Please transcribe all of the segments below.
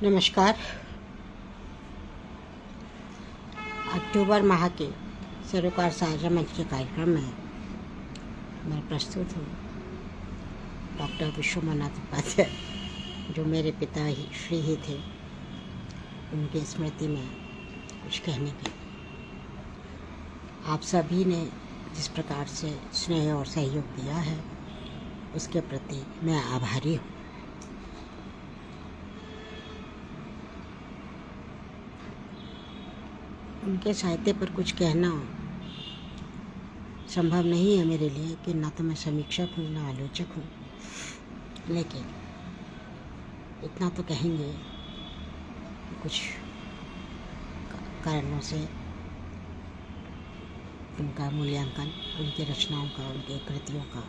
नमस्कार। अक्टूबर माह के सरोकार साझा मंच के कार्यक्रम में मैं प्रस्तुत हूँ डॉक्टर विश्वनाथ उपाध्याय, जो मेरे पिता ही श्री ही थे, उनकी स्मृति में कुछ कहने के। आप सभी ने जिस प्रकार से स्नेह और सहयोग दिया है, उसके प्रति मैं आभारी हूँ। उनके साहित्य पर कुछ कहना संभव नहीं है मेरे लिए, कि ना तो मैं समीक्षक हूँ ना आलोचक हूँ, लेकिन इतना तो कहेंगे कुछ कारणों से उनका मूल्यांकन, उनकी रचनाओं का, उनकी कृतियों का,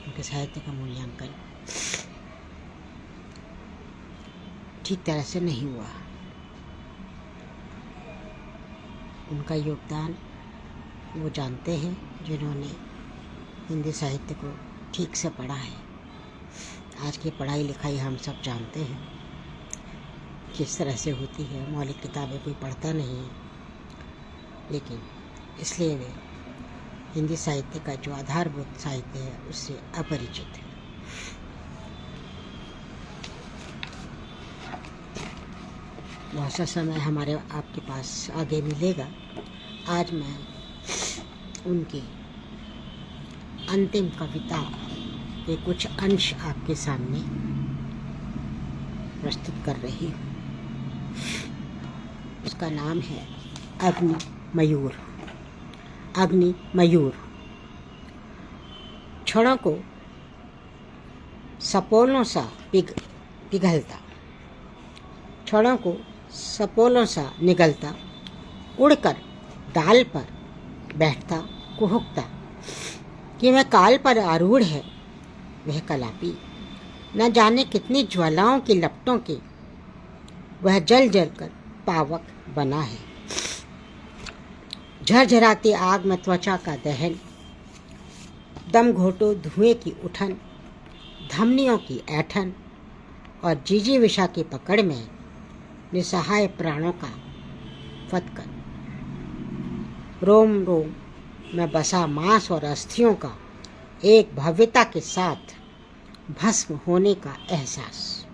उनके साहित्य का मूल्यांकन ठीक तरह से नहीं हुआ। उनका योगदान वो जानते हैं जिन्होंने हिंदी साहित्य को ठीक से पढ़ा है। आज की पढ़ाई लिखाई हम सब जानते हैं किस तरह से होती है। मौलिक किताबें कोई पढ़ता नहीं है, लेकिन इसलिए वे हिंदी साहित्य का जो आधारभूत साहित्य है उससे अपरिचित है। बहुत सा समय हमारे आपके पास आगे मिलेगा। आज मैं उनकी अंतिम कविता के कुछ अंश आपके सामने प्रस्तुत कर रही हूँ। उसका नाम है अग्नि मयूर। अग्नि मयूर। क्षणों को सपोलों सा पिघलता, क्षणों को सपोलों सा निगलता, उड़कर डाल पर बैठता कुहुकता, कि वह काल पर आरूढ़ है वह कलापी, न जाने कितनी ज्वालाओं की लपटों के वह जल जल कर पावक बना है। झरझराती आग में त्वचा का दहन, दम घोटो धुएं की उठन, धमनियों की ऐठन और जीजी विषा की पकड़ में निसहाय प्राणों का फटकन, रोम रोम में बसा मांस और अस्थियों का एक भव्यता के साथ भस्म होने का एहसास।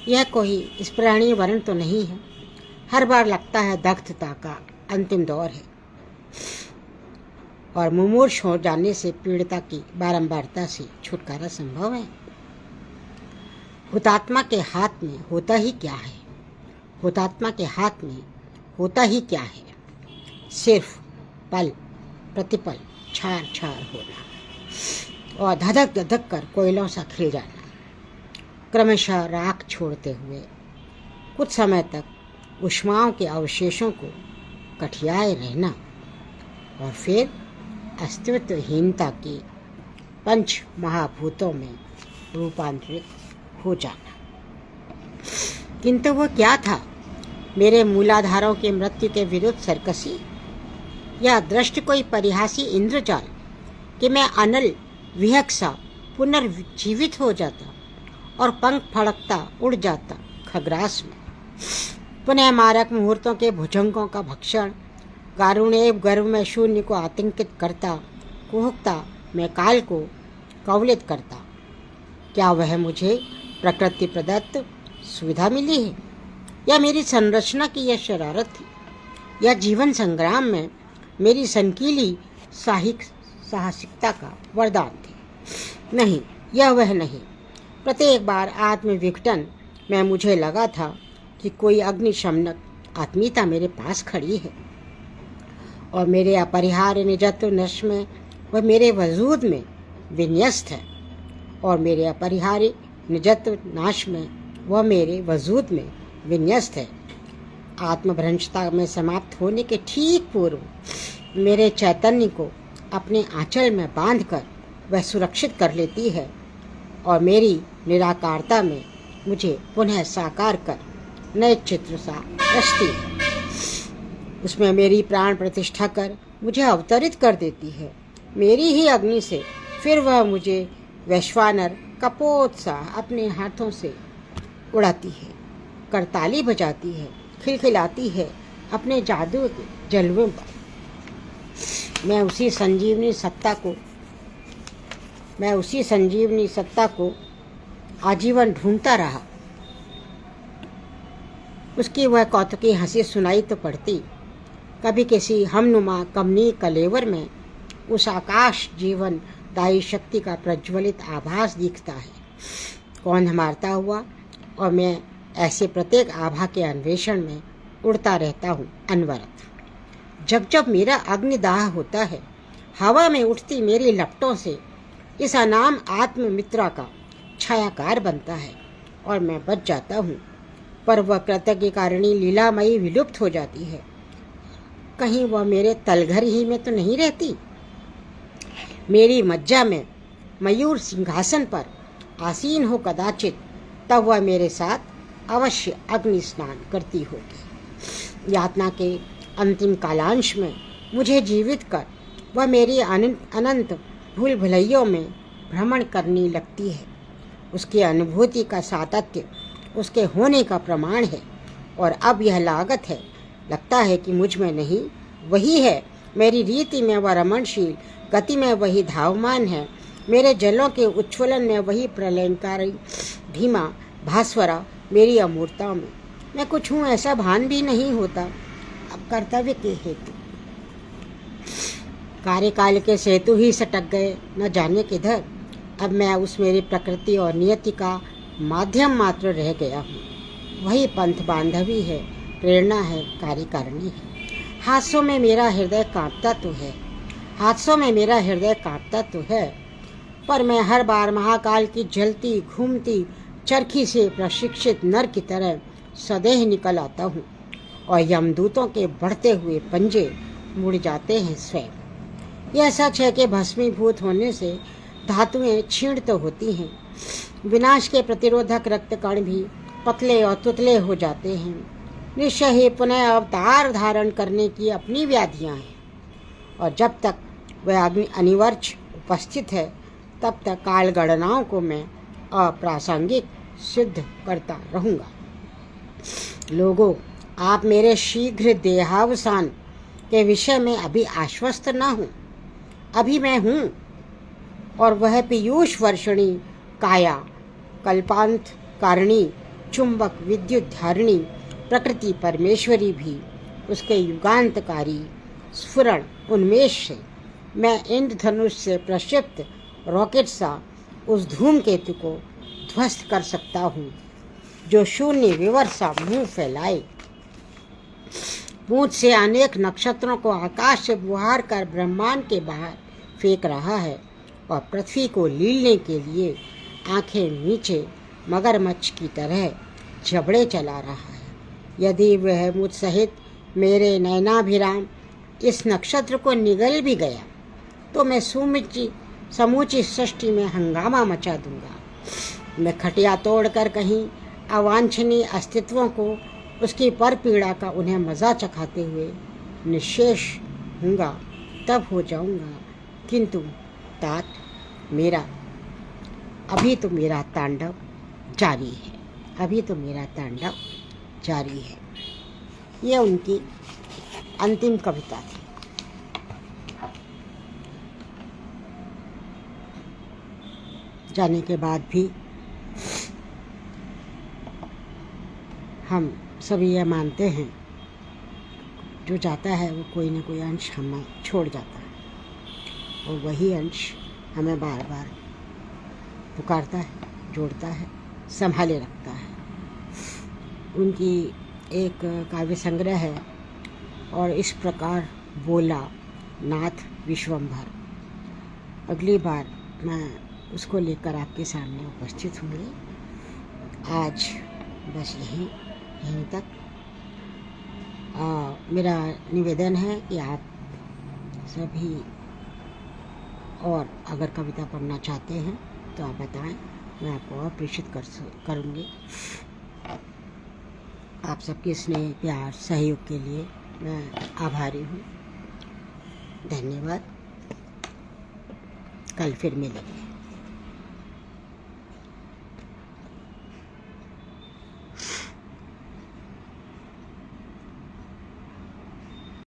यह कोई स्मरणीय वर्ण तो नहीं है। हर बार लगता है दग्धता का अंतिम दौर है और मुमूर्ष हो जाने से पीड़िता की बारंबारता से छुटकारा संभव है। हुतात्मा के हाथ में होता ही क्या है? हुतात्मा के हाथ में होता ही क्या है? सिर्फ पल प्रतिपल छार छार होना और धधक धधक कर कोयलों सा खिल जाना, क्रमशः राख छोड़ते हुए कुछ समय तक ऊष्माओं के अवशेषों को कठियाए रहना और फिर अस्तित्वहीनता के पंच महाभूतों में रूपांतरित हो जाना। किंतु वो क्या था? मेरे मूलाधारों के मृत्यु के विरुद्ध सरकसी, या दृष्ट कोई परिहासी इंद्रजाल कि मैं अनल विहक सा पुनर्जीवित हो जाता और पंख फड़कता उड़ जाता खग्रास में। पुनः मारक मुहूर्तों के भुजंगों का भक्षण, कारुण्य गर्भ में शून्य को आतंकित करता, कुहुकता मैं काल को कवलित करता। क्या वह मुझे प्रकृति प्रदत्त सुविधा मिली है, या मेरी संरचना की यह शरारत थी, या जीवन संग्राम में मेरी संकीली साहसिकता का वरदान थी? नहीं, यह वह नहीं। प्रत्येक बार आत्मविघटन में मुझे लगा था कि कोई अग्निशमनक आत्मीयता मेरे पास खड़ी है और मेरे अपरिहार्य निजत्व नश में वह मेरे वजूद में विन्यस्त है, और मेरे अपरिहार्य निजत्व नाश में वह मेरे वजूद में विन्यस्त है। आत्मभ्रंशता में समाप्त होने के ठीक पूर्व मेरे चैतन्य को अपने आंचल में बांधकर वह सुरक्षित कर लेती है और मेरी निराकारता में मुझे पुनः साकार कर नए चित्र सा रचती है। उसमें मेरी प्राण प्रतिष्ठा कर मुझे अवतरित कर देती है। मेरी ही अग्नि से फिर वह मुझे वैश्वानर कपोत सा अपने हाथों से उड़ाती है, करताली बजाती है, खिलखिलाती है अपने जादू के जलवों पर। मैं उसी संजीवनी सत्ता को आजीवन ढूंढता रहा। उसकी वह कौतुकी हंसी सुनाई तो पड़ती, कभी किसी हमनुमा कमनी कलेवर में उस आकाश जीवन दायी शक्ति का प्रज्वलित आभास दिखता है। कौन हमारता हुआ, और मैं ऐसे प्रत्येक आभा के अन्वेषण में उड़ता रहता हूँ अनवरत। जब जब मेरा अग्निदाह होता है, हवा में उठती मेरी लपटों से इस अनाम आत्ममित्रा का छायाकार बनता है और मैं बच जाता हूँ, पर वह कृतज्ञ कारिणी लीलामयी विलुप्त हो जाती है। कहीं वह मेरे तलघर ही में तो नहीं रहती? मेरी मज्जा में मयूर सिंहासन पर आसीन हो कदाचित, तब वह मेरे साथ अवश्य अग्नि स्नान करती होगी। यातना के अंतिम कालांश में मुझे जीवित कर वह मेरी अनंत भूल भुलैयों में भ्रमण करने लगती है। उसकी अनुभूति का सातत्य उसके होने का प्रमाण है, और अब यह लगता है कि मुझ में नहीं, वही है। मेरी रीति में वह रमणशील, गति में वही धावमान है, मेरे जलों के उच्छ्वलन में वही प्रलयंकारी धीमा भास्वरा, मेरी अमूर्ता में मैं कुछ हूँ ऐसा भान भी नहीं होता। अब कर्तव्य के हेतु कार्यकाल के सेतु ही सटक गए, न जाने किधर। अब मैं उस मेरी प्रकृति और नियति का माध्यम मात्र रह गया हूँ। वही पंथ बांधवी है, प्रेरणा है, कार्यकारिणी है। हादसों में मेरा हृदय कांपता तो है, पर मैं हर बार महाकाल की जलती घूमती चरखी से प्रशिक्षित नर की तरह सदेह निकल आता हूँ, और यमदूतों के बढ़ते हुए पंजे मुड़ जाते हैं स्वयं। यह सच है कि भस्मीभूत होने से धातुएं क्षीण तो होती हैं, विनाश के प्रतिरोधक रक्त कण भी पतले और तुतले हो जाते हैं। निश्चय ही पुनः अवतार धारण करने की अपनी व्याधियां हैं, और जब तक वह अनिवार्य उपस्थित है, तब तक काल गणनाओं को मैं अप्रासंगिक सिद्ध करता रहूँगा। लोगों, आप मेरे शीघ्र देहावसान के विषय में अभी आश्वस्त न हों। अभी मैं हूँ, और वह पीयूष वर्षणी काया, कल्पांत कारिणी, चुंबक विद्युत धारिणी प्रकृति परमेश्वरी भी उसके युगांतकारी स्फुरण उन्मेष से मैं इंद्रधनुष से प्रक्षिप्त रॉकेट सा उस धूमकेतु को ध्वस्त कर सकता हूँ, जो शून्य विवर सा मुंह फैलाए पूंछ से अनेक नक्षत्रों को आकाश से बुहार कर ब्रह्मांड के बाहर फेंक रहा है, और पृथ्वी को लीलने के लिए आंखें नीचे मगरमच्छ की तरह जबड़े चला रहा है। यदि वह मुझ सहित मेरे नयनाभिराम इस नक्षत्र को निगल भी गया, तो मैं समूची सृष्टि में हंगामा मचा दूंगा। मैं खटिया तोड़कर कहीं अवांछनीय अस्तित्वों को उसकी पर पीड़ा का उन्हें मज़ा चखाते हुए निशेष हूँगा, तब हो जाऊँगा। किंतु तात अभी तो मेरा तांडव जारी है। ये उनकी अंतिम कविता थी। जाने के बाद भी हम सभी यह मानते हैं, जो जाता है वो कोई न कोई अंश हमें छोड़ जाता है, और वही अंश हमें बार बार पुकारता है, जोड़ता है, संभाले रखता है। उनकी एक काव्य संग्रह है, और इस प्रकार बोला नाथ विश्वम्भर। अगली बार मैं उसको लेकर आपके सामने उपस्थित होंगी। आज बस यहीं तक। मेरा निवेदन है कि आप सभी और अगर कविता पढ़ना चाहते हैं तो आप बताएं, मैं आपको और प्रेषित करूँगी। आप सबके स्नेह, प्यार, सहयोग के लिए मैं आभारी हूँ। धन्यवाद। कल फिर मिलेंगे।